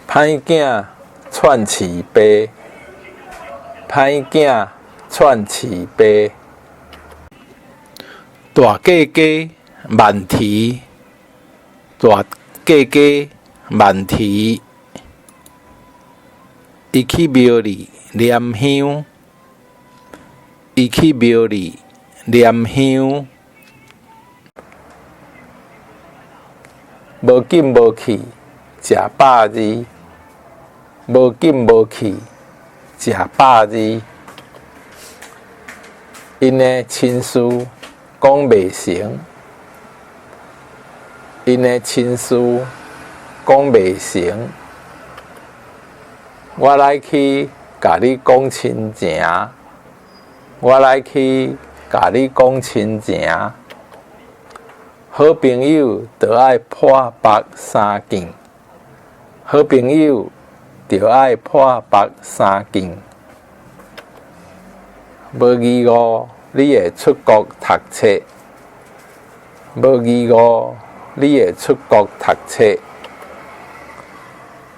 歹囝串饲爸，歹囝串饲爸。大家家慢啼，大家家慢啼。伊去庙里念香，伊去庙里念香。无紧无气，食饱字。无紧无气，食饱字。因的亲事讲袂成，因的亲事讲袂成。我来去甲你讲亲情，我来去甲你讲亲情。好朋友就爱破腹三更，好朋友就爱破腹三更。无义务你会出国读册，无义务你会出国读册。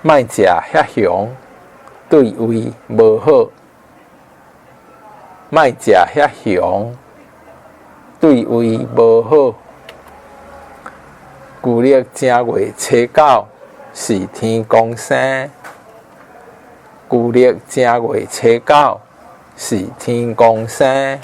莫食遐香，对胃无好。莫食遐香，对胃无好。旧历正月初九是天公生，旧历正月初九是天公生。